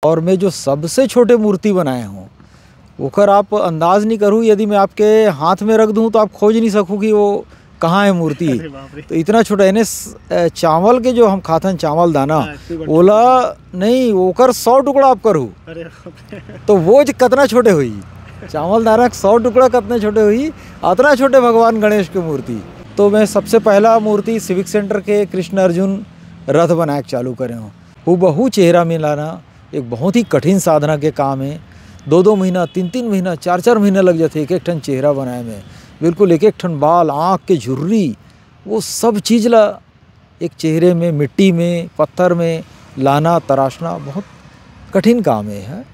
और मैं जो सबसे छोटे मूर्ति बनाए हूँ ओकर आप अंदाज नहीं करूँ, यदि मैं आपके हाथ में रख दूँ तो आप खोज नहीं सकूँ कि वो कहाँ है मूर्ति। तो इतना छोटा यानी चावल के जो हम खाते हैं चावल दाना ओला नहीं ओकर 100 टुकड़ा आप करूँ तो वो कितना छोटे हुई चावल दाना 100 टुकड़ा कितने छोटे हुई, इतना छोटे भगवान गणेश की मूर्ति। तो मैं सबसे पहला मूर्ति सिविक सेंटर के कृष्ण अर्जुन रथ बनाए चालू करे हूँ। हूबहू चेहरा में लाना एक बहुत ही कठिन साधना के काम है। 2-2 महीना 3-3 महीना 4-4 महीना लग जाते एक ठन चेहरा बनाए में, बिल्कुल एक ठन बाल आँख के झुर्री वो सब चीज़ ला एक चेहरे में मिट्टी में पत्थर में लाना तराशना बहुत कठिन काम है।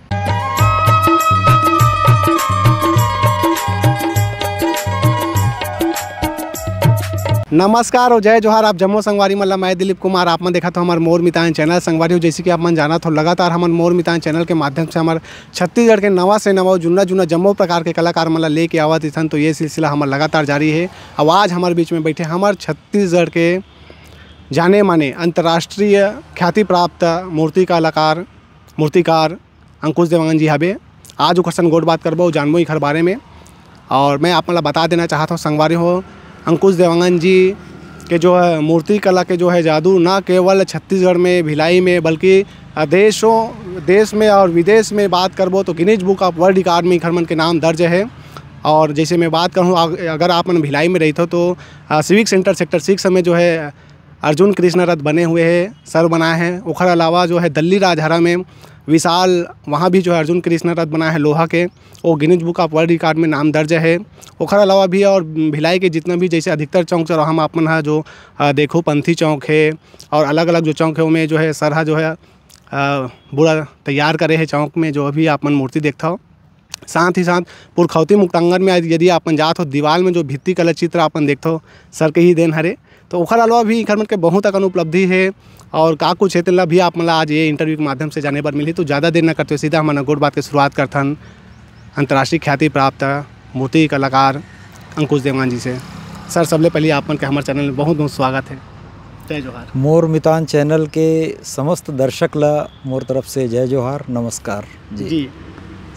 नमस्कार और जय जोहार। आप जम्मू संगवारी मतलब मैं दिलीप कुमार। आप मन देखा तो हमारे मोर मितान चैनल संगवारी हो, जैसे कि आप मन जाना तो लगातार हमारे मोर मितान चैनल के माध्यम से हमारे छत्तीसगढ़ के नवा से नवा जुन्ना जम्मो प्रकार के कलाकार मतलब लेके आवत थन। तो ये सिलसिला हमारा लगातार जारी है। अब आज हमारे बीच में बैठे हमारे छत्तीसगढ़ के जाने माने अंतर्राष्ट्रीय ख्याति प्राप्त मूर्तिकार अंकुश देवांगन जी हवे। आज उखर गोट बात करबो जानबो इखर बारे में। और मैं आप मतलब बता देना चाहता हूँ संगवारी हो, अंकुश देवांगन जी के जो है मूर्ति कला के जो है जादू ना केवल छत्तीसगढ़ में भिलाई में बल्कि देश में और विदेश में बात करबो तो Guinness book of world record में खरमन के नाम दर्ज है। और जैसे मैं बात करूँ अगर आप मन भिलाई में रहते हो तो सिविक सेंटर सेक्टर 6 में जो है अर्जुन कृष्ण रथ बने हुए हैं, सर बनाए हैं। उखर अलावा जो है दिल्ली राजहरा में विशाल वहाँ भी जो है अर्जुन कृष्ण रथ बना है लोहा के, वो Guinness book of world record में नाम दर्ज है। ओखर अलावा भी और भिलाई के जितना भी जैसे अधिकतर चौक चौराहा हम अपन है जो देखो पंथी चौक है और अलग अलग जो चौक है उनमें जो है सरहा जो है पूरा तैयार करे है चौक में जो अभी अपन मूर्ति देखता हो। साथ ही साथ पुरखौती मुक्तांगन में यदि अपन जात हो दीवार में जो भित्ति कला चित्र अपन देखते हो सर के ही देन हरे। तो ओखर अलावा भी इखर मन के बहुत अकन उपलब्धि है और का कुछ है भी आप मतलब आज ये इंटरव्यू के माध्यम से जाने पर मिली। तो ज़्यादा देर न करते सीधा हम गोट बात की शुरुआत करथन अंतर्राष्ट्रीय ख्याति प्राप्त मूर्ति कलाकार अंकुश देवांगन जी से। सर सबले पहले आपन के हमारे चैनल में बहुत बहुत स्वागत है। जय जोहार। मोर मितान चैनल के समस्त दर्शक ला मोर तरफ से जय जोहार नमस्कार जी।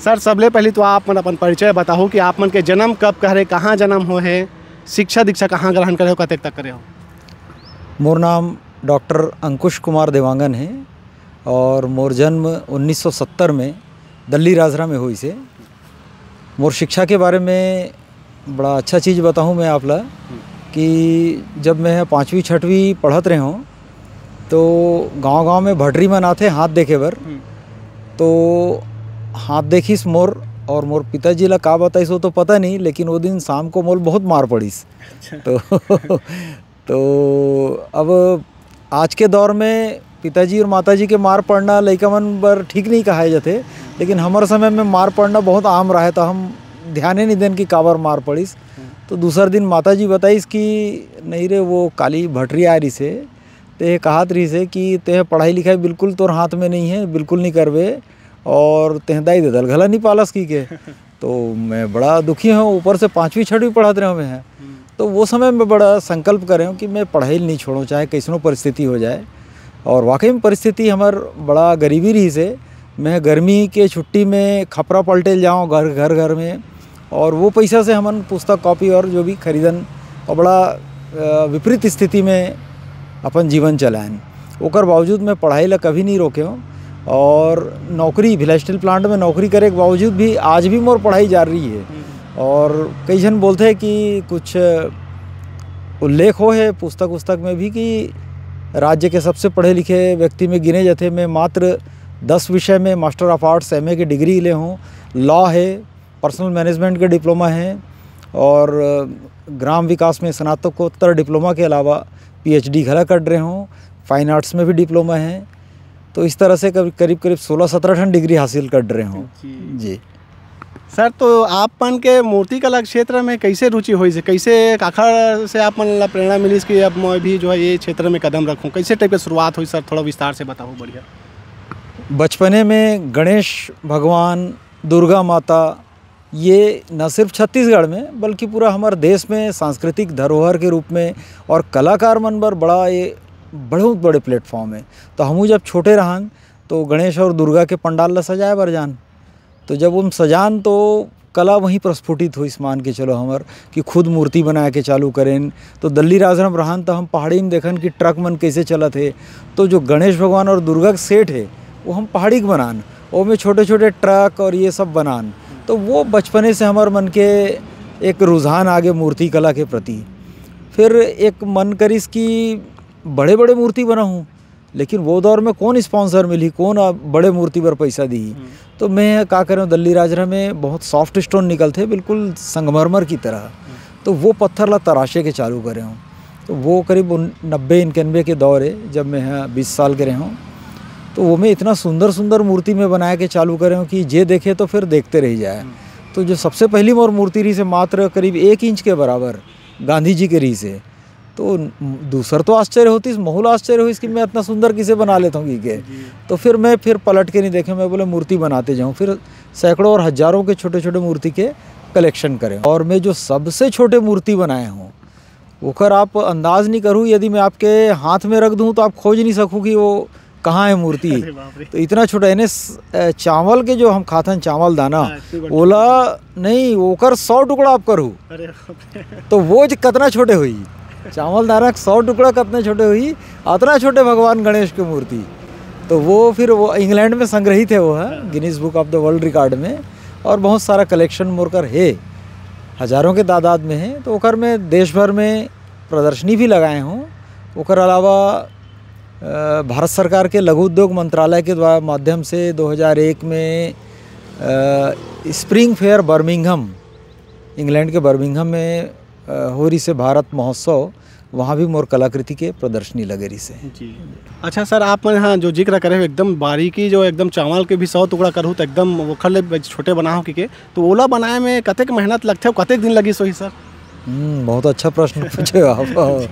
सर सबले पहले तो आप मन अपन परिचय बताओ कि आप मन के जन्म कब करे, कहाँ जन्म हो है, शिक्षा दीक्षा कहाँ ग्रहण करे हो, कतेक तक करे हो। मोर नाम डॉक्टर अंकुश कुमार देवांगन है और मोर जन्म 1970 में दिल्ली राजहरा में हुई से। मोर शिक्षा के बारे में बड़ा अच्छा चीज़ बताऊँ मैं आप ला कि जब मैं 5वीं 6वीं पढ़त रहे हूँ तो गांव में भटरी मन आते हाथ देखे बर, तो हाथ देखिस मोर और मोर पिताजी ला का बताइस वो तो पता नहीं, लेकिन वो दिन शाम को मोल बहुत मार पड़ीस। तो अब आज के दौर में पिताजी और माताजी के मार पड़ना लइका मन बर ठीक नहीं कहा जाते, लेकिन हमारे समय में मार पड़ना बहुत आम रहा है। तो हम ध्यान नहीं देन कि काबर मार पड़ीस। तो दूसरा दिन माताजी बताइस कि नहीं रे वो काली भटरी आ रही से ते कहत रही से कि ते पढ़ाई लिखाई बिल्कुल तोर हाथ में नहीं है, बिल्कुल नहीं करबे और तेह दाई दे दल घला नहीं पालस की के। तो मैं बड़ा दुखी हूँ, ऊपर से 5वीं 6वीं पढ़ाते रहे मैं। तो वो समय में बड़ा संकल्प करे हूँ कि मैं पढ़ाई नहीं छोड़ूँ चाहे कैसनो परिस्थिति हो जाए। और वाकई में परिस्थिति हमार बड़ा गरीबी रही से। मैं गर्मी के छुट्टी में खपरा पलटे जाऊँ घर में, और वो पैसा से हमन पुस्तक कॉपी और जो भी खरीदन और बड़ा विपरीत स्थिति में अपन जीवन चलाएं। ओकर बावजूद मैं पढ़ाई ला कभी नहीं रोके हूँ और नौकरी भिलाई स्टील प्लांट में नौकरी करे के बावजूद भी आज भी मोर पढ़ाई जारी है। और कई जन बोलते हैं कि कुछ उल्लेख हो है पुस्तक में भी कि राज्य के सबसे पढ़े लिखे व्यक्ति में गिने जाते। मैं मात्र 10 विषय में मास्टर ऑफ आर्ट्स MA की डिग्री ले हूँ, लॉ है, पर्सनल मैनेजमेंट के डिप्लोमा है और ग्राम विकास में स्नातकोत्तर डिप्लोमा के अलावा PhD घला कर रहे हूँ, फाइन आर्ट्स में भी डिप्लोमा है। तो इस तरह से करीब 16-17 टन डिग्री हासिल कर रहे हूँ जी। सर तो आपन के मूर्ति कला क्षेत्र में कैसे रुचि हुई से, कैसे आखिर से आप मन ला प्रेरणा मिली कि अब मैं भी जो है ये क्षेत्र में कदम रखूं, कैसे टाइप की शुरुआत हुई सर, थोड़ा विस्तार से बताओ। बढ़िया। बचपने में गणेश भगवान, दुर्गा माता ये न सिर्फ छत्तीसगढ़ में बल्कि पूरा हमारे देश में सांस्कृतिक धरोहर के रूप में और कलाकार मन बर बड़ा ये बहुत बड़े प्लेटफॉर्म है। तो हम जब छोटे रहन तो गणेश और दुर्गा के पंडाल ला सजाए बर जान। तो जब हम सजान तो कला वहीं प्रस्फुटित हुई, मान के चलो हमर कि खुद मूर्ति बना के चालू करें। तो दल्ली राजरम रहन तो हम पहाड़ी में देखन कि ट्रक मन कैसे चलत है, तो जो गणेश भगवान और दुर्गा के सेट है वो हम पहाड़ी के बनान, वो में छोटे छोटे ट्रक और ये सब बनान। तो वो बचपने से हमार मन के एक रुझान आगे मूर्ति कला के प्रति। फिर एक मन करिस कि बड़े बड़े मूर्ति बनाऊँ, लेकिन वो दौर में कौन स्पॉन्सर मिली, कौन बड़े मूर्ति पर पैसा दी। तो मैं क्या करूँ, दल्ली राजरा में बहुत सॉफ्ट स्टोन निकलते बिल्कुल संगमरमर की तरह, तो वो पत्थर ला तराशे के चालू करे हूँ। तो वो करीब 90-91 के दौर है, जब मैं 20 साल के रहे हूँ। तो वो मैं इतना सुंदर सुंदर मूर्ति में बना के चालू करे हूँ कि जे देखे तो फिर देखते रह जाए। तो जो सबसे पहली मोर मूर्ति रही से मात्र करीब 1 इंच के बराबर गांधी जी के रही से, तो दूसर तो आश्चर्य होती, माहौल आश्चर्य हुई कि मैं इतना सुंदर किसे बना लेता हूँ कि। तो फिर मैं पलट के नहीं देखे, मैं बोले मूर्ति बनाते जाऊँ। फिर सैकड़ों और हजारों के छोटे छोटे मूर्ति के कलेक्शन करें। और मैं जो सबसे छोटे मूर्ति बनाए हूँ ओकर आप अंदाज़ नहीं करूँ, यदि मैं आपके हाथ में रख दूँ तो आप खोज नहीं सकूँ कि वो कहाँ है मूर्ति। तो इतना छोटा यानी चावल के जो हम खाते हैं चावल दाना, ओला नहीं ओकर 100 टुकड़ा आप करूँ तो वो कितना छोटे हुई, चावल दाना 100 टुकड़ा कितने छोटे हुई, इतना छोटे भगवान गणेश की मूर्ति। तो वो फिर वो इंग्लैंड में संग्रहित है, वो है Guinness book of the world record में। और बहुत सारा कलेक्शन मोरकर है, हज़ारों के तादाद में है। तो ओकर में देश भर में प्रदर्शनी भी लगाए हूँ। ओकर अलावा भारत सरकार के लघु उद्योग मंत्रालय के द्वारा माध्यम से 2001 में स्प्रिंग फेयर बर्मिंघम, इंग्लैंड के बर्मिंघम में हो रही से भारत महोत्सव, वहाँ भी मोर कलाकृति के प्रदर्शनी लगे रही से जी। अच्छा सर, आप मैं हाँ जो जिक्र करे एकदम बारीकी, जो एकदम चावल के भी 100 टुकड़ा करूँ तो एकदम वो खले छोटे बनाओ के, तो ओला बनाए में कतेक मेहनत लगते हो, कतेक दिन लगी सोही सर? बहुत अच्छा प्रश्न पूछे आप।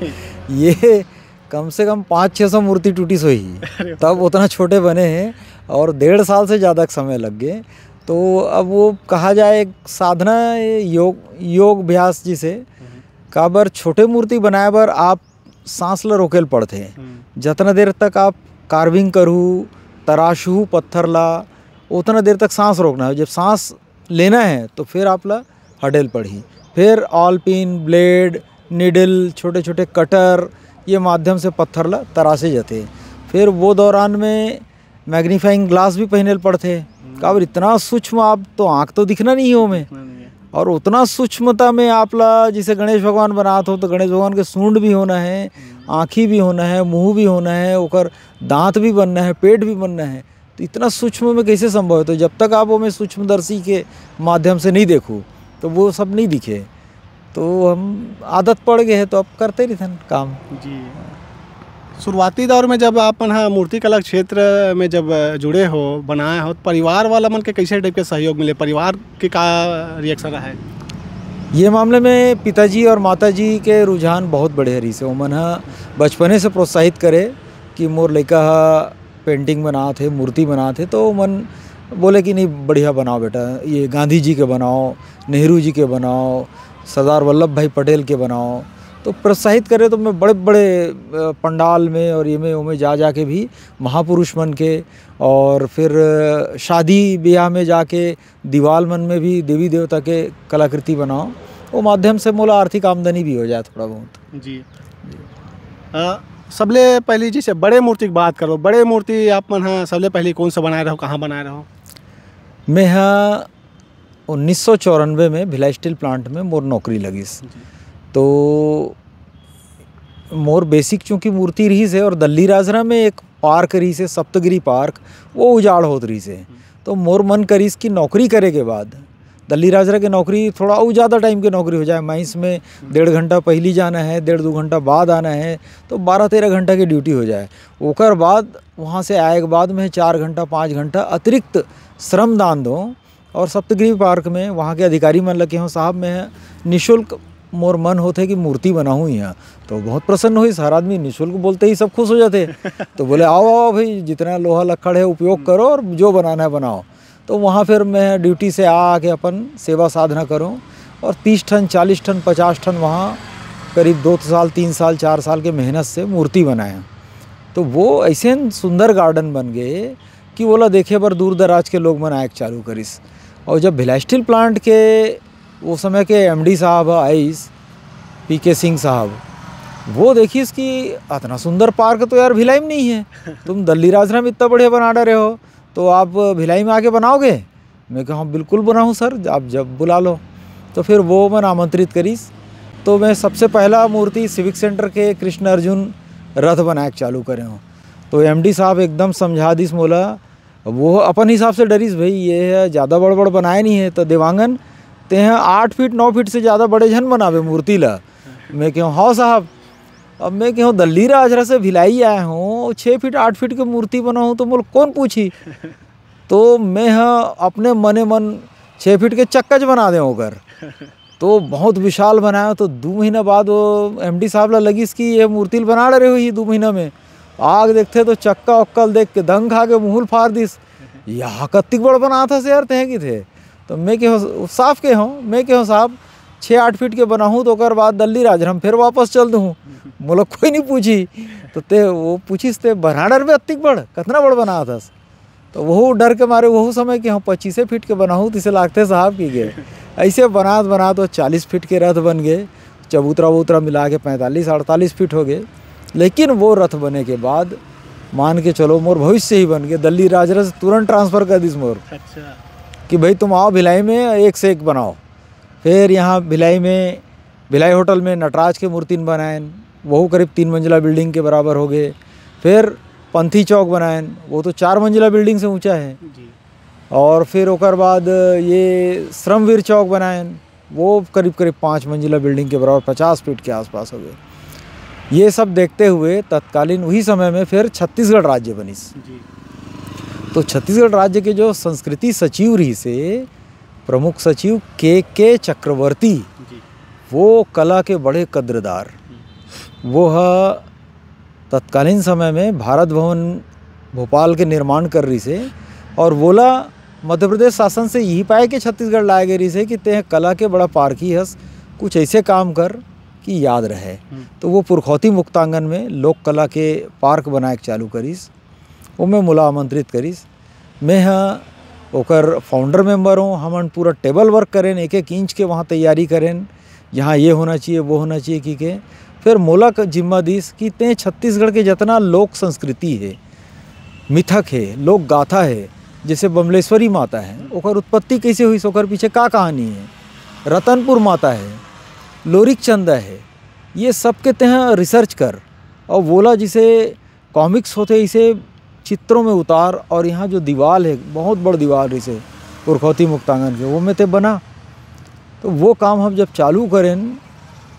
ये कम से कम 500-600 मूर्ति टूटी सोई, तब उतना छोटे बने हैं और 1.5 साल से ज़्यादा समय लग गए। तो अब वो कहा जाए एक साधना योग अभ्यास जिसे काबर छोटे मूर्ति बनाए बर आप सांस ला रोकेल पड़ते हैं। जितना देर तक आप कार्विंग करूँ, तराशू पत्थर ला, उतना देर तक सांस रोकना है। जब सांस लेना है तो फिर आप ला हडेल पड़ी, फिर ऑल पिन, ब्लेड, निडल, छोटे छोटे कटर ये माध्यम से पत्थर ला तराशे जाते। फिर वो दौरान में मैग्नीफाइंग ग्लास भी पहने पड़ते, काबर इतना सूक्ष्म आप तो आँख तो दिखना नहीं हो में, और उतना सूक्ष्मता में आप ला जिसे गणेश भगवान बनाते हो तो गणेश भगवान के सूंड भी होना है, आँखी भी होना है, मुंह भी होना है, ओकर दांत भी बनना है, पेट भी बनना है। तो इतना सूक्ष्म में कैसे संभव है? तो जब तक आप वो में सूक्ष्मदर्शी के माध्यम से नहीं देखो तो वो सब नहीं दिखे। तो हम आदत पड़ गए हैं तो अब करते नहीं थे काम जी। शुरुआती दौर में जब आप हाँ मूर्ति कला क्षेत्र में जब जुड़े हो, बनाए हो, तो परिवार वाला मन के कैसे टाइप के सहयोग मिले, परिवार के का रिएक्शन रहा है? ये मामले में पिताजी और माताजी के रुझान बहुत बड़े हरी से, उमन बचपने से प्रोत्साहित करे कि मोर लड़का पेंटिंग बनाते, मूर्ति बनाते। तो मन बोले कि नहीं बढ़िया बनाओ बेटा, ये गांधी जी के बनाओ, नेहरू जी के बनाओ, सरदार वल्लभ भाई पटेल के बनाओ। तो प्रोत्साहित करे। तो मैं बड़े बड़े पंडाल में और ये में उमें जा के भी महापुरुष मन के, और फिर शादी ब्याह में जाके दीवाल मन में भी देवी देवता के कलाकृति बनाओ। वो माध्यम से मोला आर्थिक आमदनी भी हो जाए थोड़ा बहुत जी। सबले पहली जैसे बड़े मूर्ति की बात करो, बड़े मूर्ति आप मन हाँ सबले पहले कौन सा बनाए रहो, कहाँ बनाए रहो? मैं हाँ 1994 में भिलाई स्टील प्लांट में मोर नौकरी लगिस। तो मोर बेसिक चूँकि मूर्ति रही से, और दल्ली राजरा में एक पार्क रही से, सप्तगिरी पार्क, वो उजाड़ होत रही से। तो मोर मन करीस कि नौकरी करे के बाद दल्ली राजरा के नौकरी थोड़ा और ज़्यादा टाइम की नौकरी हो जाए। मैं इसमें 1.5 घंटा पहली जाना है, 1.5-2 घंटा बाद आना है, तो 12-13 घंटा की ड्यूटी हो जाए। ओकर बाद वहाँ से आए के बाद में 4 घंटा 5 घंटा अतिरिक्त श्रम दान दूँ। और सप्तगिरी पार्क में वहाँ के अधिकारी मन लगे हों, साहब मैं निःशुल्क मोर मन होते कि मूर्ति बनाऊँ यहाँ। तो बहुत प्रसन्न हुई, हर आदमी निःशुल्क बोलते ही सब खुश हो जाते। तो बोले आओ आओ भाई, जितना लोहा लक्कड़ है उपयोग करो और जो बनाना है बनाओ। तो वहाँ फिर मैं ड्यूटी से आके अपन सेवा साधना करूँ, और 30 टन 40 टन 50 टन वहाँ करीब 2 साल 3 साल 4 साल के मेहनत से मूर्ति बनाया। तो वो ऐसे सुंदर गार्डन बन गए कि बोला देखे बर दूर दराज के लोग मनाए चालू करिस। और जब भिलाई स्टील प्लांट के वो समय के एमडी साहब आइस पीके सिंह साहब, वो देखिस कि इतना सुंदर पार्क तो यार भिलाई में नहीं है, तुम दिल्ली राजरा में इतना बढ़िया बना रहे हो, तो आप भिलाई में आके बनाओगे? मैं कहा हाँ बिल्कुल बनाऊँ सर, आप जब बुला लो। तो फिर वो मैंने आमंत्रित करीस। तो मैं सबसे पहला मूर्ति सिविक सेंटर के कृष्ण अर्जुन रथ बनाए चालू करे हूँ। तो एमडी साहब एकदम समझा दिस, मोला वो अपन हिसाब से डरीस, भाई ये है ज़्यादा बड़ बनाए नहीं है, तो देवांगन ते हैं 8 फीट 9 फीट से ज़्यादा बड़े झन बनावे मूर्ति ला। मैं कहूँ हाँ साहब। अब मैं कहूँ दिल्ली राजरा से भिलाई आया हूँ, 6 फीट 8 फीट की मूर्ति बनाऊँ तो मोल कौन पूछी। तो मैं हाँ अपने मने मन 6 फीट के चक्कच बना दें होकर। तो बहुत विशाल बनाया। तो 2 महीना बाद वो एमडी साहब ला लगी कि ये मूर्ति बना रहे हुई 2 महीना में। आग देखते तो चक्का उक्कल देख के दंग खा के मुँह फाड़ दिस, यहाँ कत्तिक बड़ बना था से यार तह की थे। तो मैं कहूँ साफ के हूँ, मैं कहूँ साहब 6-8 फीट के बनाऊँ तो कर बाद दिल्ली राजर हम फिर वापस चल दूँ। बोला कोई नहीं पूछी। तो ते वो पूछीस ते बनाडर में अत्तिक बड़ कितना बड़ बना था। तो वह डर के मारे वह समय कि हम 25 फीट के बनाऊँ तो इसे लागते साहब की गए। ऐसे बना तो 40 फीट के रथ बन गए, चबूतरा वबूतरा मिला के 45-48 फीट हो गए। लेकिन वो रथ बने के बाद मान के चलो मोर भविष्य ही बन गए। दिल्ली राजरा से तुरंत ट्रांसफ़र कर दिस मोर। अच्छा। कि भाई तुम आओ भिलाई में एक से एक बनाओ। फिर यहाँ भिलाई होटल में नटराज के मूर्ति बनाएन, वह करीब 3 मंजिला बिल्डिंग के बराबर हो गए। फिर पंथी चौक बनाएन, वो तो 4 मंजिला बिल्डिंग से ऊंचा है जी। और फिर ओकर बाद ये श्रमवीर चौक बनाएन, वो करीब 5 मंजिला बिल्डिंग के बराबर 50 फीट के आसपास हो गए। ये सब देखते हुए तत्कालीन वही समय में फिर छत्तीसगढ़ राज्य बनिस जी। तो छत्तीसगढ़ राज्य के जो संस्कृति सचिव रही से प्रमुख सचिव के चक्रवर्ती जी। वो कला के बड़े कद्रदार। वो तत्कालीन समय में भारत भवन भोपाल के निर्माण कर रही से, और बोला मध्य प्रदेश शासन से यही पाए कि छत्तीसगढ़ लाए गए रही से कि ते कला के बड़ा पारखी हस, कुछ ऐसे काम कर कि याद रहे। तो वो पुरखौती मुक्तांगन में लोक कला के पार्क बनाए चालू करीस। वो मैं मोला आमंत्रित करीस। मैं हाँ ओकर फाउंडर मेंबर हूँ। हमन पूरा टेबल वर्क करें, एक इंच के वहाँ तैयारी करें, यहाँ ये होना चाहिए वो होना चाहिए कि के। फिर मोला जिम्मा दीस कि ते छत्तीसगढ़ के जितना लोक संस्कृति है, मिथक है, लोक गाथा है, जैसे बमलेश्वरी माता है, ओकर उत्पत्ति कैसे हुई, ओकर पीछे का कहानी है, रतनपुर माता है, लोरिक चंदा है, ये सब के तह रिसर्च कर और बोला जिसे कॉमिक्स होते इसे चित्रों में उतार। और यहाँ जो दीवार है बहुत बड़ दीवार इसे पुरखौती मुक्तांगन के, वो में ते बना। तो वो काम हम जब चालू करें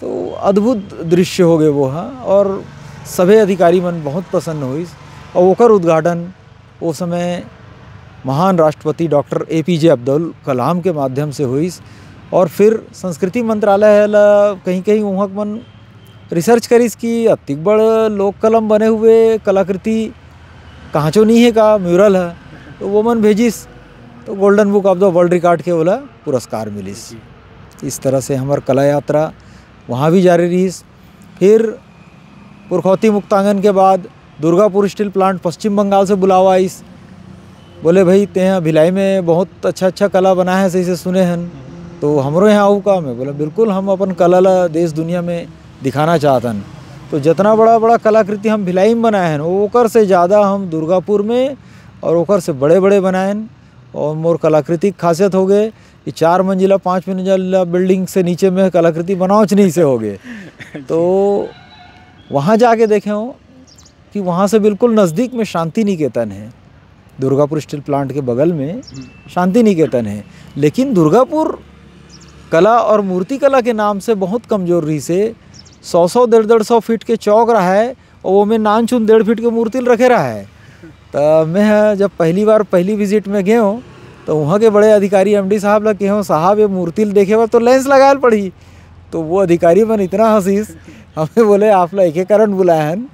तो अद्भुत दृश्य हो गए वो। हाँ, और सभी अधिकारी मन बहुत प्रसन्न हुई। और ओकर उद्घाटन वो समय महान राष्ट्रपति डॉक्टर APJ अब्दुल कलाम के माध्यम से हुई। और फिर संस्कृति मंत्रालय कहीं कहीं वहाँ मन रिसर्च करीस कि अतिक बड़ लोक कलम बने हुए कलाकृति कहाँ चो नहीं है का म्यूरल है, तो वो मन भेजिस। तो golden book of the world record के बोला पुरस्कार मिलिस। इस तरह से हमार कला यात्रा वहाँ भी जारी रही। फिर पुरखौती मुक्तांगन के बाद दुर्गापुर स्टील प्लांट पश्चिम बंगाल से बुलावा आइस। बोले भाई ते यहाँ भिलाई में बहुत अच्छा कला बना है, सही से सुने हैं, तो हमरो यहाँ आऊ का। मैं बोला बिल्कुल, हम अपन कला ला देश दुनिया में दिखाना चाहतन। तो जितना बड़ा कलाकृति हम भिलाई में बनाए हैं ओकर से ज़्यादा हम दुर्गापुर में और ओकर से बड़े बनाएन। और मोर कलाकृति खासियत हो गए कि 4 मंजिला 5 मंजिला बिल्डिंग से नीचे में कलाकृति बनाओच नहीं से हो गए। तो वहाँ जाके देखे हो कि वहाँ से बिल्कुल नज़दीक में शांति निकेतन है, दुर्गापुर स्टील प्लांट के बगल में शांति निकेतन है। लेकिन दुर्गापुर कला और मूर्ति कला के नाम से बहुत कमजोर रही से 100 150 फीट के चौक रहा है और वो में नान चुन 1.5 फीट के मूर्ति रखे रहा है। तो मैं जब पहली विजिट में गए हूँ तो वहाँ के बड़े अधिकारी MD साहब लग के साहब ये मूर्ति देखे बा तो लेंस लगाए पड़ी। तो वो अधिकारी मन इतना हंसीस, हमें बोले आप लोग एक कारण बुलाए हैं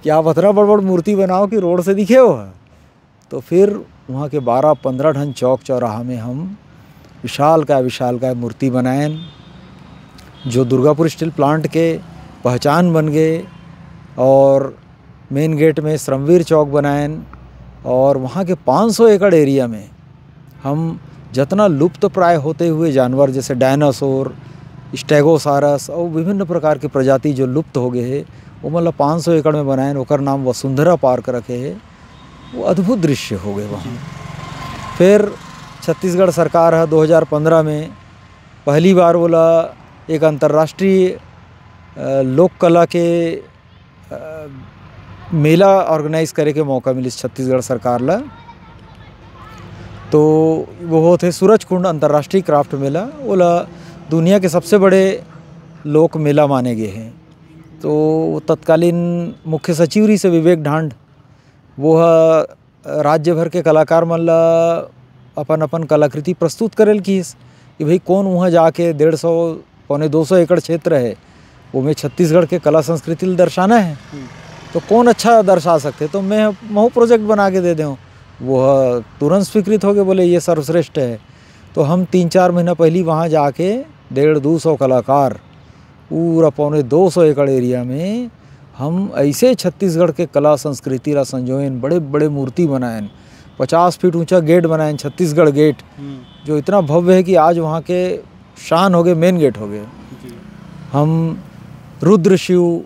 कि आप इतना बड़ मूर्ति बनाओ कि रोड से दिखे हो। तो फिर वहाँ के 12-15 ढन चौक चौराहा में हम विशाल का मूर्ति बनाएं जो दुर्गापुर स्टील प्लांट के पहचान बन गए। और मेन गेट में श्रमवीर चौक बनाएं, और वहाँ के 500 एकड़ एरिया में हम जितना लुप्त प्राय होते हुए जानवर जैसे डायनासोर, स्टेगोसारस और विभिन्न प्रकार के प्रजाति जो लुप्त हो गए हैं वो मतलब 500 एकड़ में बनाए, ओकर नाम वसुंधरा पार्क रखे है। वो अद्भुत दृश्य हो गए वहाँ। फिर छत्तीसगढ़ सरकार है 2015 में पहली बार बोला एक अंतर्राष्ट्रीय लोक कला के मेला ऑर्गेनाइज करे के मौका मिली छत्तीसगढ़ सरकार ला। तो वो थे सूरजकुंड अंतर्राष्ट्रीय क्राफ्ट मेला, बोला दुनिया के सबसे बड़े लोक मेला माने गए हैं। तो तत्कालीन मुख्य सचिव रही से विवेक ढांड, वो राज्य भर के कलाकार मन ला अपन अपन कलाकृति प्रस्तुत करेल किस कि भाई कौन वहाँ जाके 150 पौने 200 एकड़ क्षेत्र है वो में छत्तीसगढ़ के कला संस्कृति ल दर्शाना है, तो कौन अच्छा दर्शा सकते। तो मैं महू प्रोजेक्ट बना के दे दूँ। वो तुरंत स्वीकृत हो गए, बोले ये सर्वश्रेष्ठ है। तो हम 3-4 महीना पहले वहाँ जाके 150-200 कलाकार पूरा पौने 200 एकड़ एरिया में हम ऐसे छत्तीसगढ़ के कला संस्कृति ला संजोएन, बड़े बड़े मूर्ति बनाएन, 50 फीट ऊंचा गेट बनाएन, छत्तीसगढ़ गेट जो इतना भव्य है कि आज वहाँ के शान हो गए, मेन गेट हो गए। हम रुद्र शिव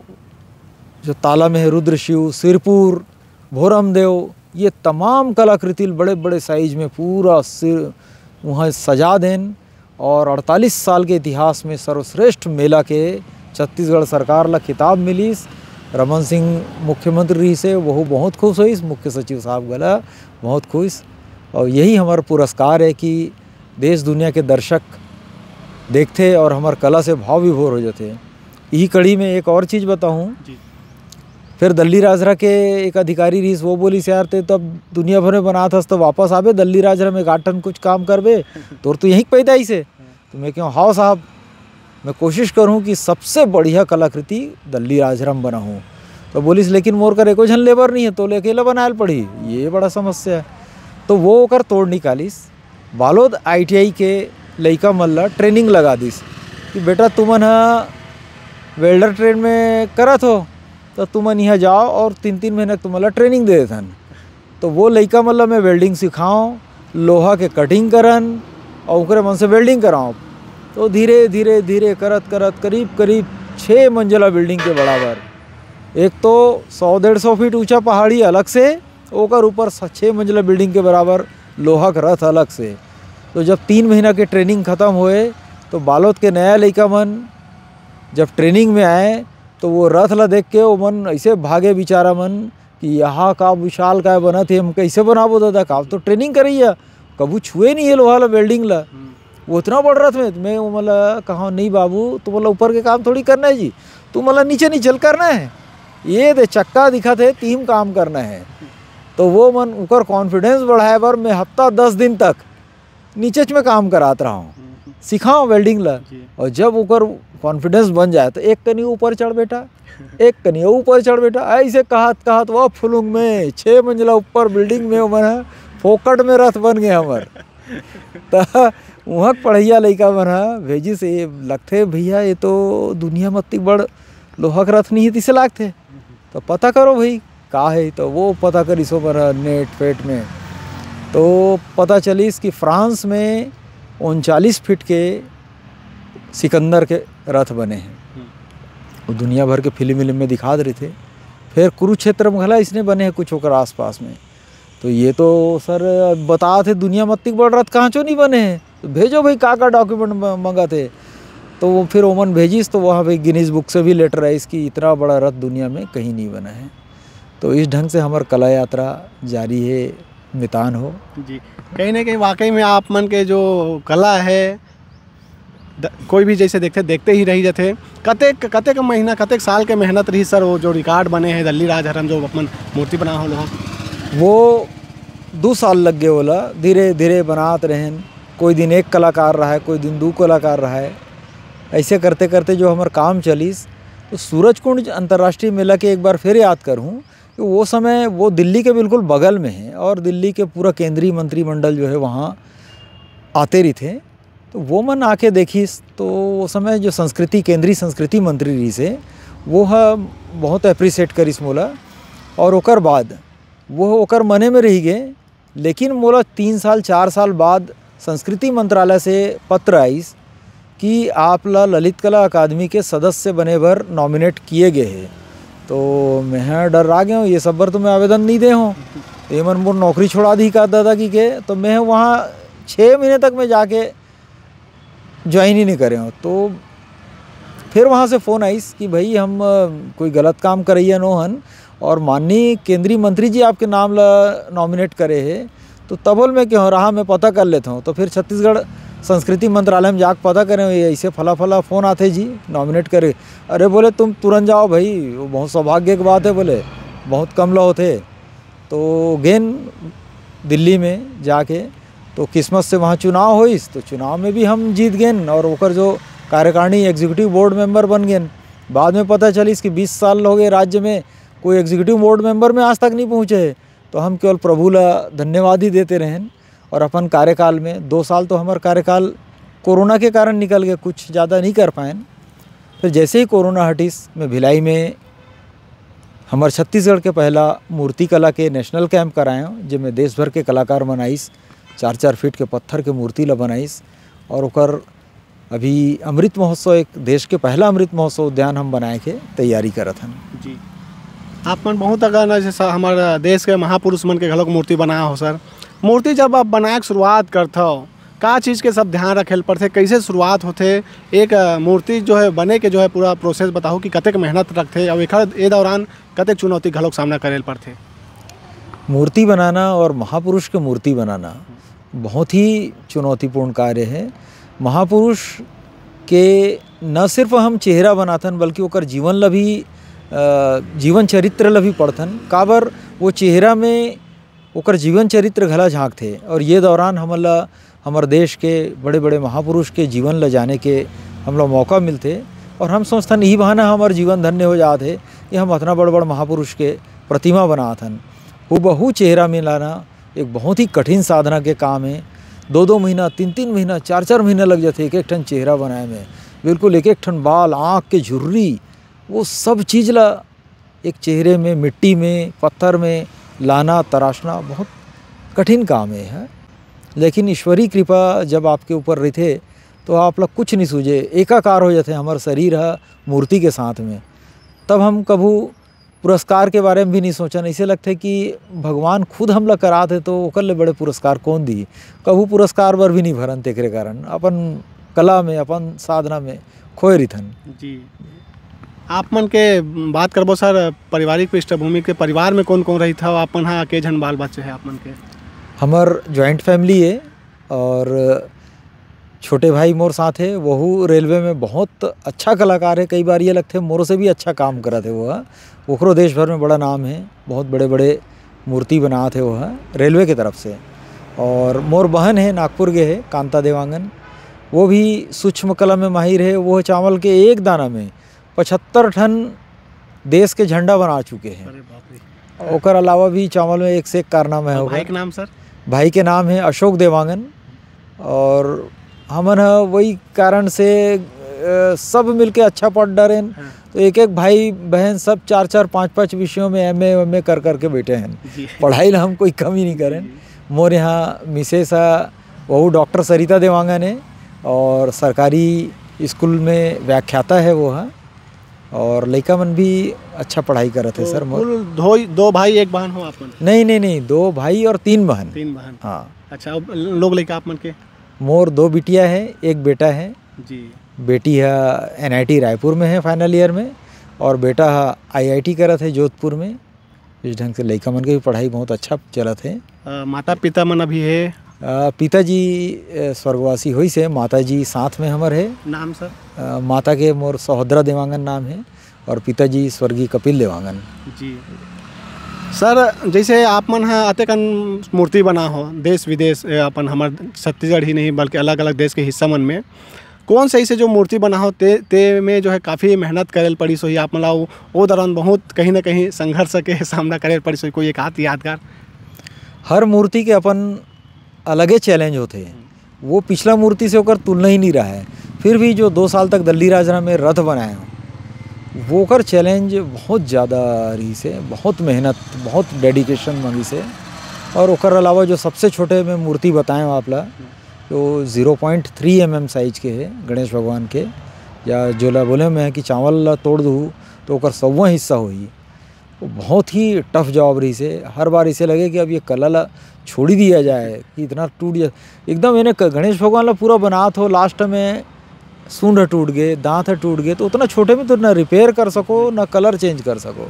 जो ताला में है, रुद्र शिव, सिरपुर, भोरमदेव, ये तमाम कलाकृति बड़े बड़े साइज में पूरा सिर वहाँ सजा देन। और 48 साल के इतिहास में सर्वश्रेष्ठ मेला के छत्तीसगढ़ सरकार ला खिताब मिलीस। रमन सिंह मुख्यमंत्री रही से वो बहुत खुश हुई, मुख्य सचिव साहब गला बहुत खुश। और यही हमारा पुरस्कार है कि देश दुनिया के दर्शक देखते और हमार कला से भाव विभोर हो जाते। यही कड़ी में एक और चीज़ बताऊँ, फिर दल्ली राजरा के एक अधिकारी रही, वो बोली से यार ते तब दुनिया भर में बनात हस तो वापस आबे दल्ली राजरा में गाठन कुछ काम करबे, तोर तो यहीं पैदाई से। तो मैं क्यों हाँ साहब, मैं कोशिश करूँ कि सबसे बढ़िया कलाकृति दल्ली राजरा में बनाऊँ। तो बोलिस लेकिन मोर कर एको झन लेबर नहीं है, तो अकेला बनायल पड़ी, ये बड़ा समस्या है। तो वो ओकर तोड़ निकालिस, बालोद ITI के लइका मन ला ट्रेनिंग लगा दिस कि बेटा तुमन वेल्डर ट्रेन में करत हो तो तुमन यहाँ जाओ और 3-3 महीने तुम्हारा ट्रेनिंग दे देथन। तो वो लइका मन ला मैं वेल्डिंग सिखाऊँ, लोहा के कटिंग करन और ओकरे मन से वेल्डिंग कराऊँ। तो धीरे धीरे धीरे करत करत करीब करीब 6 मंजिला बिल्डिंग के बराबर, एक तो 100-150 फीट ऊंचा पहाड़ी अलग से, ओकर ऊपर 6 मंजिला बिल्डिंग के बराबर लोहा का रथ अलग से। तो जब 3 महीना के ट्रेनिंग ख़त्म हुए तो बालोद के नया लइका मन जब ट्रेनिंग में आए तो वो रथ ला देख के वो मन ऐसे भागे बेचारा मन कि यहाँ का विशाल का बना थे, हम कैसे बनाबो दादा, का तो ट्रेनिंग करिए, कभी छुए नहीं है लोहा ला वेल्डिंग ला, वो इतना बड़ रथ में। मैं वो मतलब कहा नहीं बाबू, तो मतलब ऊपर के काम थोड़ी करना है जी, तू मतलब नीचे नहीं चल करना है, ये दे चक्का दिखा थे तीन काम करना है। तो वो मन ऊपर कॉन्फिडेंस बढ़ाए बर मैं हफ्ता 10 दिन तक नीचे में काम करात रहा हूँ, सिखाओ वेल्डिंग ला। और जब ऊपर कॉन्फिडेंस बन जाए तो एक कनी ऊपर चढ़ बेटा, एक कनी ऊपर चढ़ बेटा, ऐसे कहत वह फुलुंग में 6 मंजिला ऊपर बिल्डिंग में मन फोकट में रथ बन गए हमार। तो वहाँ पढ़ैया लइका मन भेजी से लगते भैया ये तो दुनिया में इतनी बड़ लोहा का रथ नहीं है, तिसे लागते, तो पता करो भाई का है। तो वो पता करी सो बर नेट फेट में, तो पता चलीस कि फ्रांस में 39 फीट के सिकंदर के रथ बने हैं, वो दुनिया भर के फिल्म में दिखा रहे थे। फिर कुरुक्षेत्र में भला इसने बने हैं कुछ होकर आसपास में। तो ये तो सर बता थे दुनिया में इतनी बड़ रथ कहाँ चो नहीं बने हैं, तो भेजो भाई का डॉक्यूमेंट मंगा थे। तो वो फिर ओमन भेजिस, तो वहाँ भाई गिनीज बुक से भी लेटर है इसकी इतना बड़ा रथ दुनिया में कहीं नहीं बना है। तो इस ढंग से हमारी कला यात्रा जारी है, मितान हो जी। कहीं ना कहीं वाकई में आप मन के जो कला है कोई भी जैसे देखते ही रही जाते। कतेक महीना कतेक साल के मेहनत रही सर वो जो रिकॉर्ड बने हैं दल्ली राजहरम जो अपन मूर्ति बना हो लोग, वो 2 साल लग गए बोला, धीरे धीरे बनाते रहें। कोई दिन एक कलाकार रहा है, कोई दिन 2 कलाकार रहा है, ऐसे करते करते जो हमारा काम चलीस। तो सूरजकुंड अंतर्राष्ट्रीय मेला के एक बार फिर याद करूँ कि वो समय वो दिल्ली के बिल्कुल बगल में है और दिल्ली के पूरा केंद्रीय मंत्रिमंडल जो है वहाँ आते रही थे। तो वो मन आके देखिस, तो वो समय जो केंद्रीय संस्कृति मंत्री रही से वो बहुत अप्रिसिएट करिस मोला। और ओकर बाद वो ओकर मने में रह गए। लेकिन मोला 3 साल 4 साल बाद संस्कृति मंत्रालय से पत्र आइस कि आप ला ललित कला अकादमी के सदस्य बने भर नॉमिनेट किए गए हैं। तो मैं डर आ गया हूँ, ये सब बार तो मैं आवेदन नहीं दे हूँ, ये मन मोर नौकरी छोड़ा दी का दादा की के। तो मैं वहाँ 6 महीने तक मैं जाके ज्वाइन ही नहीं करे हूँ। तो फिर वहाँ से फ़ोन आइस कि भाई हम कोई गलत काम करिए नोहन और माननीय केंद्रीय मंत्री जी आपके नाम ला नॉमिनेट करे है। तो तबल में क्यों रहा, मैं पता कर लेता हूँ। तो फिर छत्तीसगढ़ संस्कृति मंत्रालय में जाकर पता करें, ये ऐसे फला फला फ़ोन आते जी नॉमिनेट करे। अरे बोले तुम तुरंत जाओ भाई, वो बहुत सौभाग्य की बात है, बोले बहुत कम लोग थे। तो गेन दिल्ली में जाके तो किस्मत से वहाँ चुनाव होइस। तो चुनाव में भी हम जीत गए और ओकर जो कार्यकारिणी एग्जीक्यूटिव बोर्ड मेंबर बन गए। बाद में पता चलिस कि 20 साल हो गए राज्य में कोई एग्जीक्यूटिव बोर्ड मेंबर में आज तक नहीं पहुँचे। तो हम केवल प्रभु ला धन्यवाद ही देते रहें। और अपन कार्यकाल में 2 साल तो हमारा कार्यकाल कोरोना के कारण निकल गए, कुछ ज़्यादा नहीं कर पाए। फिर जैसे ही कोरोना हटिस, मैं भिलाई में हमारे छत्तीसगढ़ के पहला मूर्ति कला के नेशनल कैंप कराए हूँ, जिसमें देश भर के कलाकार बनाइस, 4-4 फीट के पत्थर के मूर्ति ला बनाइस। और ओकर अभी अमृत महोत्सव, एक देश के पहला अमृत महोत्सव उद्यान हम बनाए के तैयारी करत हन जी। आप मन बहुत अगर ना जैसा हमारा देश के महापुरुष मन के घलोक मूर्ति बनाया हो सर। मूर्ति जब आप बनाए के शुरुआत करते हो, का चीज़ के सब ध्यान रखे पड़ते, कैसे शुरुआत होते, एक मूर्ति जो है बने के जो है पूरा प्रोसेस बताओ कि कतेक मेहनत रखते और ए दौरान कतेक चुनौती घलोक सामना करे पड़ते। मूर्ति बनाना और महापुरुष के मूर्ति बनाना बहुत ही चुनौतीपूर्ण कार्य है। महापुरुष के न सिर्फ हम चेहरा बनाथन बल्कि ओकर जीवन ला भी जीवन चरित्र ला भी पढ़थन। काबर वो चेहरा में ओकर जीवन चरित्र घला झांकथे। और ये दौरान हमला हमारे देश के बड़े बड़े महापुरुष के जीवन ला जाने के हम लोग मौका मिलते। और हम सोचथन यही बहाना हमारे जीवन धन्य हो जाते कि हम इतना बड़ बड़ महापुरुष के प्रतिमा बनाथन। हूबहू चेहरा मिलाना एक बहुत ही कठिन साधना के काम है। 2-2 महीना, 3-3 महीना, 4-4 महीना लग जाते एक ठन चेहरा बनाए में। बिल्कुल एक ठन बाल, आँख के झुर्री, वो सब चीज़ ला एक चेहरे में, मिट्टी में, पत्थर में लाना, तराशना बहुत कठिन काम है। लेकिन ईश्वरी कृपा जब आपके ऊपर रहते तो आप लोग कुछ नहीं सूझे, एकाकार हो जाते हमारे शरीर है मूर्ति के साथ में। तब हम कभू पुरस्कार के बारे में भी नहीं सोचन, ऐसे लगते कि भगवान खुद हम लोग कराते तो ओकर ले बड़े पुरस्कार कौन दी। कभू पुरस्कार बर भी नहीं भरन, तेकरे कारण अपन कला में, अपन साधना में खोए रिथन जी। आप मन के बात करबो सर पारिवारिक पृष्ठभूमि के, परिवार में कौन कौन रही था आप मन? हाँ, के जन बाल बच्चे हैं आप मन के? हमार जॉइंट फैमिली है और छोटे भाई मोर साथ है, वह रेलवे में बहुत अच्छा कलाकार है। कई बार ये लगते मोर से भी अच्छा काम करा थे वो। ओकरो देश भर में बड़ा नाम है, बहुत बड़े बड़े मूर्ति बना थे वो रेलवे की तरफ से। और मोर बहन है नागपुर के है, कांता देवांगन, वो भी सूक्ष्म कला में माहिर है। वो चावल के एक दाना में 75 टन देश के झंडा बना चुके हैं। ओकर अलावा भी चावल में एक से एक कारनामा है। भाई के नाम सर? भाई के नाम है अशोक देवांगन। और हमन वही कारण से सब मिलके अच्छा पढ़ डरे। तो एक एक भाई बहन सब 4-4, 5-5 विषयों में एमए कर करके बैठे हैं। पढ़ाई ला हम कोई कमी नहीं करें। मोर यहाँ मिसेस वह डॉक्टर सरिता देवांगन है और सरकारी स्कूल में व्याख्याता है वो है। और लड़का मन भी अच्छा पढ़ाई करते हैं सर। कुल 2 भाई 1 बहन हो आप मन? नहीं, 2 भाई और 3 बहन। 3 बहन, हाँ। अच्छा, लोग लड़का आप मन के? मोर 2 बिटिया है, 1 बेटा है जी। बेटी है NIT रायपुर में है फाइनल ईयर में, और बेटा IIT करत है जोधपुर में। इस ढंग से लड़का मन के भी पढ़ाई बहुत अच्छा चलत है। माता पिता मन अभी है? पिताजी स्वर्गवासी हुई से, माता जी साथ में हमार है। नाम सर? माता के मोर सहोदरा देवांगन नाम है और पिताजी स्वर्गीय कपिल देवांगन जी। सर जैसे आप मन है अतेकन मूर्ति बना हो देश विदेश, अपन हमार छत्तीसगढ़ ही नहीं बल्कि अलग अलग देश के हिस्सा मन में, कौन सही से जो मूर्ति बना हो ते में जो है काफ़ी मेहनत करे पड़ी सो ही आप मला वो दौरान बहुत कहीं ना कहीं संघर्ष के सामना करे पड़ी सो? कोई एक आध यादगार? हर मूर्ति के अपन अलगे चैलेंज होते हैं। वो पिछला मूर्ति से होकर तुलना ही नहीं रहा है। फिर भी जो 2 साल तक दल्ली राजरा में रथ बनाए हो, वो कर चैलेंज बहुत ज़्यादा रही से, बहुत मेहनत, बहुत डेडिकेशन मंगी से। और ओकर अलावा जो सबसे छोटे में मूर्ति बताएं आपला, जो 0.3 mm साइज के है गणेश भगवान के, या जो ला बोले में है कि चावल ला तोड़ दूँ तो ओकर 100वां हिस्सा होई। वो बहुत ही टफ जॉब रही से। हर बार इसे लगे कि अब ये कला ला छोड़ ही दिया जाए कि इतना टूट जाए एकदम। इन्हें गणेश भगवान ला पूरा बनात हो, लास्ट में सूंड टूट गए, दांत टूट गए, तो उतना छोटे में तो ना रिपेयर कर सको ना कलर चेंज कर सको,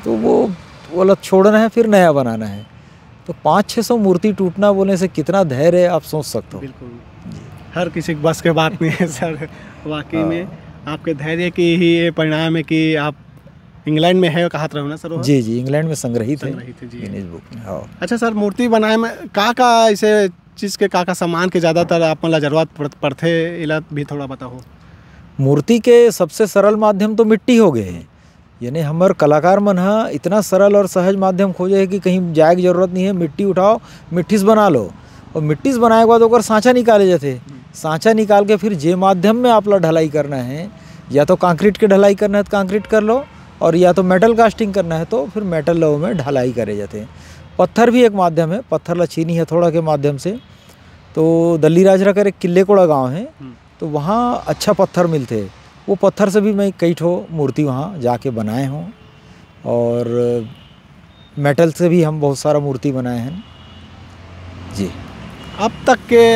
तो वो वाला छोड़ना है, फिर नया बनाना है। तो 500-600 मूर्ति टूटना बोलने से कितना धैर्य है आप सोच सकते हो। बिल्कुल, हर किसी के बस के बात नहीं है सर। वाकई में आपके धैर्य की ही ये परिणाम है कि आप इंग्लैंड में है, कहा रहो ना सर? जी जी, इंग्लैंड में संग्रहित है जी गिनीज बुक में। हाँ। अच्छा सर, मूर्ति बनाए में का ऐसे चीज़ के का सामान के ज़्यादातर आप मतलब जरूरत पड़ते इला भी थोड़ा बताओ। मूर्ति के सबसे सरल माध्यम तो मिट्टी हो गए हैं, यानी हमार कलाकार मन हा इतना सरल और सहज माध्यम खोजे है कि कहीं जाए की जरूरत नहीं है। मिट्टी उठाओ, मिट्टी से बना लो, और मिट्टी से बनाए के बाद ओकर सांचा निकाले जाते। सांचा निकाल के फिर जे माध्यम में आप ला ढलाई करना है, या तो कंक्रीट के ढलाई करना है तो कंक्रीट कर लो, और या तो मेटल कास्टिंग करना है तो फिर मेटल लो में ढलाई करे जाते हैं। पत्थर भी एक माध्यम है, पत्थर ला चीनी है थोड़ा के माध्यम से। तो दल्ली राजरा कर एक किले कोड़ा गाँव है, तो वहाँ अच्छा पत्थर मिलते, वो पत्थर से भी मैं कई ठो मूर्ति वहाँ जाके बनाए हूँ। और मेटल से भी हम बहुत सारा मूर्ति बनाए हैं जी। अब तक के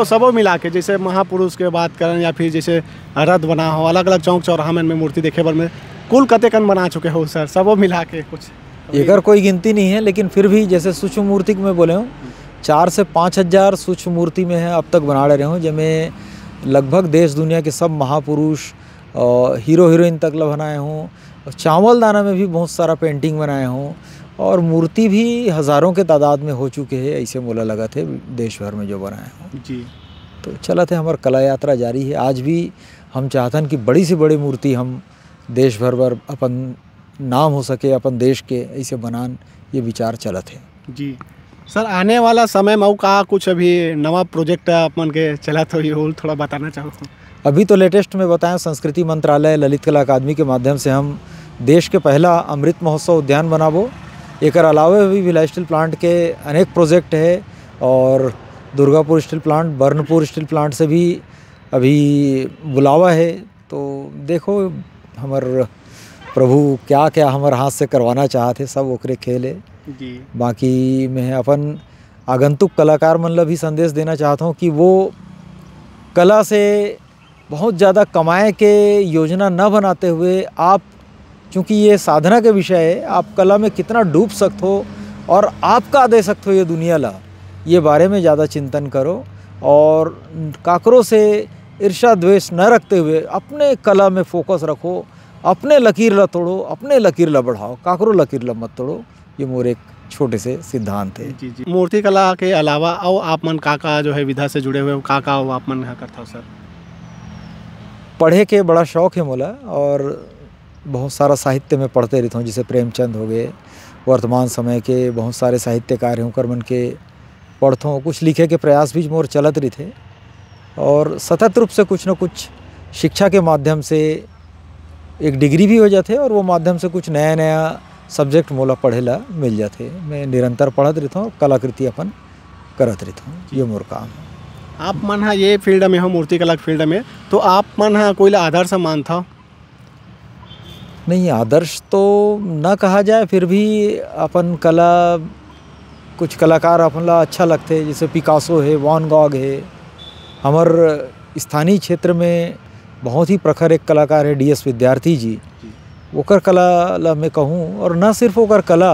सबो मिला के, जैसे महापुरुष के बात करें या फिर जैसे रथ बना हो, अलग अलग चौक चौराहा में मूर्ति देखे बर में कुल कतेकन बना चुके हो सर? सबो मिला के कुछ एकर कोई गिनती नहीं है, लेकिन फिर भी जैसे सूक्ष्म मूर्ति में बोले हूँ 4 से 5 हज़ार सूक्ष्म मूर्ति में है अब तक बना रहे हूँ, जिनमें लगभग देश दुनिया के सब महापुरुष हीरो हीरोइन तक ला बनाए हूँ। चावल दाना में भी बहुत सारा पेंटिंग बनाए हूँ, और मूर्ति भी हज़ारों के तादाद में हो चुके हैं, ऐसे मोला लगा थे देश भर में जो बनाए हूँ जी। तो चला थे हमारी कला यात्रा जारी है। आज भी हम चाहतन कि बड़ी से बड़ी मूर्ति हम देश भर अपन नाम हो सके अपन देश के, ऐसे बनान ये विचार चलत है जी। सर, आने वाला समय में का कुछ अभी नवा प्रोजेक्ट अपन के चला तो ये थोड़ा बताना चाहो? अभी तो लेटेस्ट में बताएं, संस्कृति मंत्रालय ललित कला अकादमी के माध्यम से हम देश के पहला अमृत महोत्सव उद्यान बनाबो। एक अलावे भी भिलाई स्टील प्लांट के अनेक प्रोजेक्ट है, और Durgapur steel plant, Burnpur steel plant से भी अभी बुलावा है। तो देखो हमार प्रभु क्या क्या हमारे हाथ से करवाना चाहते, सब ओकरे खेल है जी। बाकी मैं अपन आगंतुक कलाकार मन ला भी संदेश देना चाहता हूँ कि वो कला से बहुत ज़्यादा कमाए के योजना न बनाते हुए, आप चूँकि ये साधना के विषय है, आप कला में कितना डूब सकते हो और आप का दे सकते हो ये दुनिया ला, ये बारे में ज़्यादा चिंतन करो। और काकरों से ईर्ष्या द्वेष न रखते हुए अपने कला में फोकस रखो, अपने लकीर ला तोड़ो, अपने लकीर ला बढ़ाओ, काकरों लकीर ला मत तोड़ो। ये मोर एक छोटे से सिद्धांत है जी जी। मूर्ति कला के अलावा और आप मन का जो है विधा से जुड़े हुए का आप मन करता हो सर? पढ़े के बड़ा शौक है मोला, और बहुत सारा साहित्य में पढ़ते रहता हूँ, जैसे प्रेमचंद हो गए, वर्तमान समय के बहुत सारे साहित्यकार हैं कर मन के पढ़ता हूँ। कुछ लिखे के प्रयास भी मोर चलत रही थे, और सतत रूप से कुछ न कुछ शिक्षा के माध्यम से एक डिग्री भी हो जाते, और वो माध्यम से कुछ नया नया सब्जेक्ट मोला पढ़ेला मिल जाते। मैं निरंतर पढ़त रहता हूँ, कलाकृति अपन करत रहता हूँ, ये मोर काम है। आप मन हाँ ये फील्ड में हो, मूर्ति कला फील्ड में, तो आप मन हाँ कोई आदर्श मानता? नहीं, आदर्श तो ना कहा जाए, फिर भी अपन कला कुछ कलाकार अपन ला अच्छा लगते, जैसे पिकासो है, वैन गॉग है। हमार स्थानीय क्षेत्र में बहुत ही प्रखर एक कलाकार है DS विद्यार्थी जी, ओकर कला ला मैं कहूँ, और न सिर्फ ओकर कला,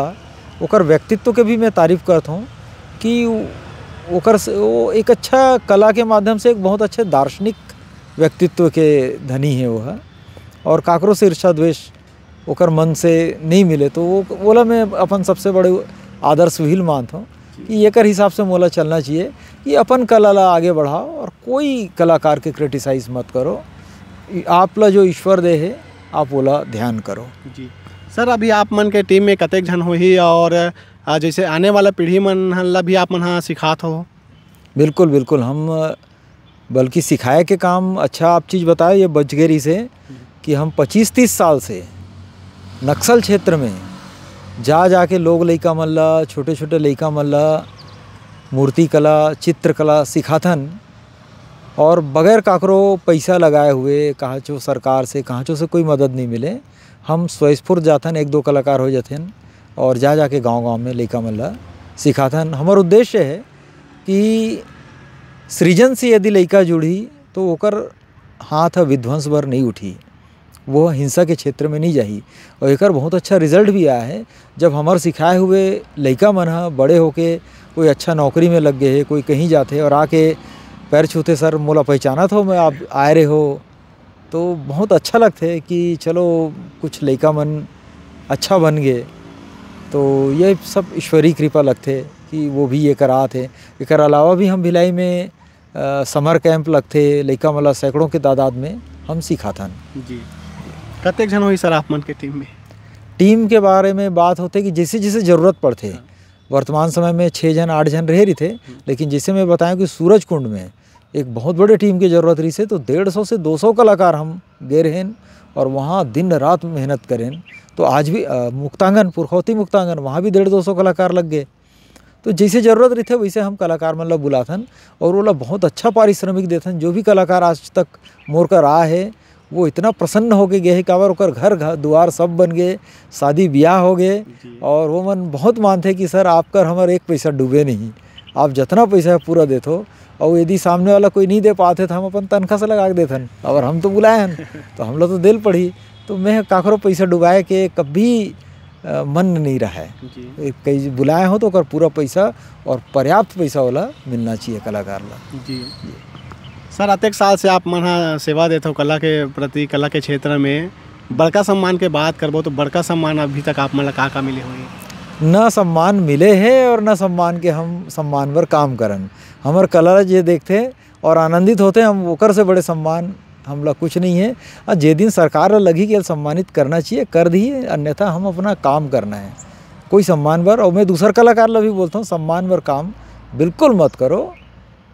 ओकर व्यक्तित्व के भी मैं तारीफ़ करता हूँ कि ओकर वो एक अच्छा कला के माध्यम से एक बहुत अच्छे दार्शनिक व्यक्तित्व के धनी है वो है। और काकरों से ईर्ष्या द्वेष ओकर मन से नहीं मिले, तो वो बोला मैं अपन सबसे बड़े आदर्श व्हील मानता हूँ कि एकर हिसाब से मोला चलना चाहिए कि अपन कला ला आगे बढ़ाओ, और कोई कलाकार के क्रिटिसाइज मत करो। आप ला जो ईश्वर दे है आप बोला ध्यान करो जी। सर, अभी आप मन के टीम में कतेक जन हो ही, और जैसे आने वाला पीढ़ी मन ला भी आप मन हाँ सिखात हो? बिल्कुल बिल्कुल, हम बल्कि सिखाए के काम, अच्छा आप चीज़ बताए ये बचगेरी से, कि हम 25-30 साल से नक्सल क्षेत्र में जा के लोग लइका मन ला, छोटे छोटे लइका मन ला मूर्ति कला, चित्रकला सिखाथन, और बगैर काकरो पैसा लगाए हुए, कहाँ चो सरकार से कहाँ चो से कोई मदद नहीं मिले, हम स्वयंस्फूर्त जाथन, 1-2 कलाकार हो जाथन और जा के गांव में लइका मन ला सिखाथन। हमार उद्देश्य है कि सृजन से यदि लइका जुड़ी तो ओकर हाथ विध्वंस बर नहीं उठी, वो हिंसा के क्षेत्र में नहीं जाही। और एकर बहुत अच्छा रिजल्ट भी आया है। जब हमार सिखाए हुए लइका मन ह बड़े होके कोई अच्छा नौकरी में लग गए है, कोई कहीं जाते और आके पैर छूते, सर मोला पहचानत हो, मैं आप आए रहे हो, तो बहुत अच्छा लगते कि चलो कुछ लइका मन अच्छा बन गए। तो ये सब ईश्वरी कृपा लगते कि वो भी ये करात है। एकर अलावा भी हम भिलाई में समर कैंप लगते, लइका मन ला सैकड़ों के तादाद में हम सिखाथन। जी, कतेक जन होई सर आप मन के टीम में? टीम के बारे में बात होते कि जैसे जैसे ज़रूरत पड़ते, वर्तमान समय में 6 जन 8 जन रहे थे, लेकिन जैसे मैं बताया कि सूरज कुंड में एक बहुत बड़े टीम की ज़रूरत रही से, तो 150 से 200 कलाकार हम गए रहें और वहाँ दिन रात मेहनत करें। तो आज भी मुक्तांगन, पुरखौती मुक्तांगन, वहाँ भी 150-200 कलाकार लग गए। तो जैसे ज़रूरत रही थे वैसे हम कलाकार मन ला बुलाथन और वो ला बहुत अच्छा पारिश्रमिक देथन। जो भी कलाकार आज तक मोर कर रहा है वो इतना प्रसन्न हो के गए है, काबर ओकर घर दुआर सब बन गए, शादी ब्याह हो गए, और वो मन बहुत मानते कि सर आपकर हमारे एक पैसा डूबे नहीं, आप जितना पैसा है पूरा देथो, और यदि सामने वाला कोई नहीं दे पाते तो हम अपन तनख्वाह से लगा के देथन, और हम तो बुलाए हन तो हम लोग तो दिल पड़ी। तो मैं काकरो पैसा डुबाए के कभी मन नहीं रहा है। कई बुलाए हो तो ओकर पूरा पैसा और पर्याप्त पैसा वाला मिलना चाहिए कलाकार ला। जी सर, अतेक साल से आप मन सेवा देते हो कला के प्रति, कला के क्षेत्र में। बड़का सम्मान के बात करबो तो बड़का सम्मान अभी तक आप मन ला का मिले होई? न सम्मान मिले है और न सम्मान के हम सम्मान पर काम करन। हमार कला जे देखते और आनंदित होते, हम ओकर से बड़े सम्मान हमला कुछ नहीं है। और जे दिन सरकार लगी कि सम्मानित करना चाहिए कर दी, अन्यथा हम अपना काम करना है। कोई सम्मान पर, और मैं दूसरा कलाकार ला भी बोलता हूँ, सम्मान पर काम बिल्कुल मत करो।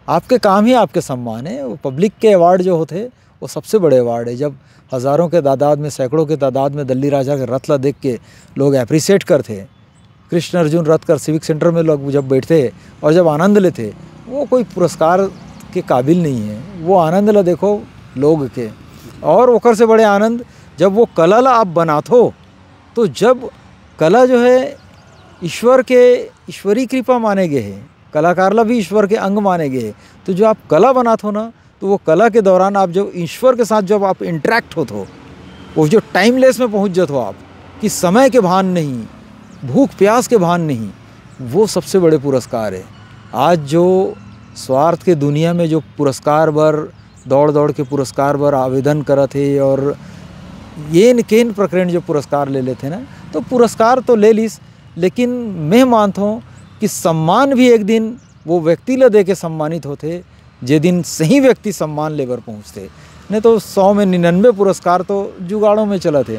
आपके काम ही आपके सम्मान है। वो पब्लिक के अवार्ड जो होते वो सबसे बड़े अवार्ड है। जब हज़ारों के तादाद में, सैकड़ों के तादाद में दल्ली राजा के रथ ला देख के लोग अप्रिसिएट करते, कृष्ण अर्जुन रथ कर सिविक सेंटर में लोग जब बैठते और जब आनंद लेते, वो कोई पुरस्कार के काबिल नहीं है। वो आनंद ला देखो लोग के, और ओकर से बड़े आनंद जब वो कला ला आप बनाथो। तो जब कला जो है ईश्वर के, ईश्वरी कृपा माने गए है, कलाकार ला भी ईश्वर के अंग माने गए। तो जो आप कला बनाथो ना, तो वो कला के दौरान आप जब ईश्वर के साथ जब आप इंटरेक्ट होते हो, वो जो टाइमलेस में पहुंच जाते हो आप, कि समय के भान नहीं, भूख प्यास के भान नहीं, वो सबसे बड़े पुरस्कार है। आज जो स्वार्थ के दुनिया में जो पुरस्कार बर दौड़ के पुरस्कार बर आवेदन करत है, और येन केन प्रकरण जो पुरस्कार ले लेते ना, तो पुरस्कार तो ले लीस, लेकिन मैं मानता हूँ कि सम्मान भी एक दिन वो व्यक्ति ला दे के सम्मानित होते, जे दिन सही व्यक्ति सम्मान लेबर पहुँचते। नहीं तो 100 में 99 पुरस्कार तो जुगाड़ों में चला थे।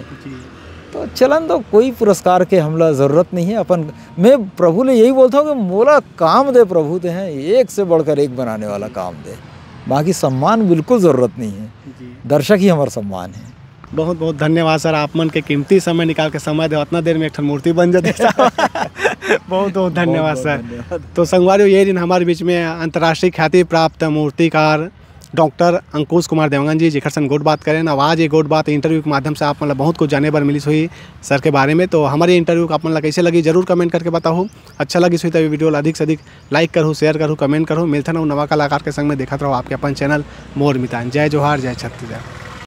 तो चलन तो कोई पुरस्कार के हमला ज़रूरत नहीं है। अपन मैं प्रभु ने यही बोलता हूँ कि मोला काम दे प्रभु ते हैं, एक से बढ़कर एक बनाने वाला काम दे, बाकी सम्मान बिल्कुल ज़रूरत नहीं है। दर्शक ही हमारा सम्मान है। बहुत बहुत धन्यवाद सर, आप मन के कीमती समय निकाल के समय दे, उतना देर में एक ठन मूर्ति बन जाती है। बहुत बहुत धन्यवाद सर। तो संगवारियों, ये दिन हमारे बीच में अंतर्राष्ट्रीय ख्याति प्राप्त मूर्तिकार डॉक्टर अंकुश कुमार देवांगन जी, जेकर सन गोट बात करें। अब आज ये गोट बात इंटरव्यू के माध्यम से आप मतलब बहुत कुछ जाने बर मिली हुई सर के बारे में। तो हमारे इंटरव्यू आप मतलब कैसे लगी जरूर कमेंट करके बताओ। अच्छा लगी हुई तो वीडियो अधिक से अधिक लाइक करूँ, शेयर करूँ, कमेंट करूँ। मिलता ना नवा कलाकार के संग में देखा रहो आपके अपन चैनल मोर मितान। जय जोहार, जय छत्तीसगढ़।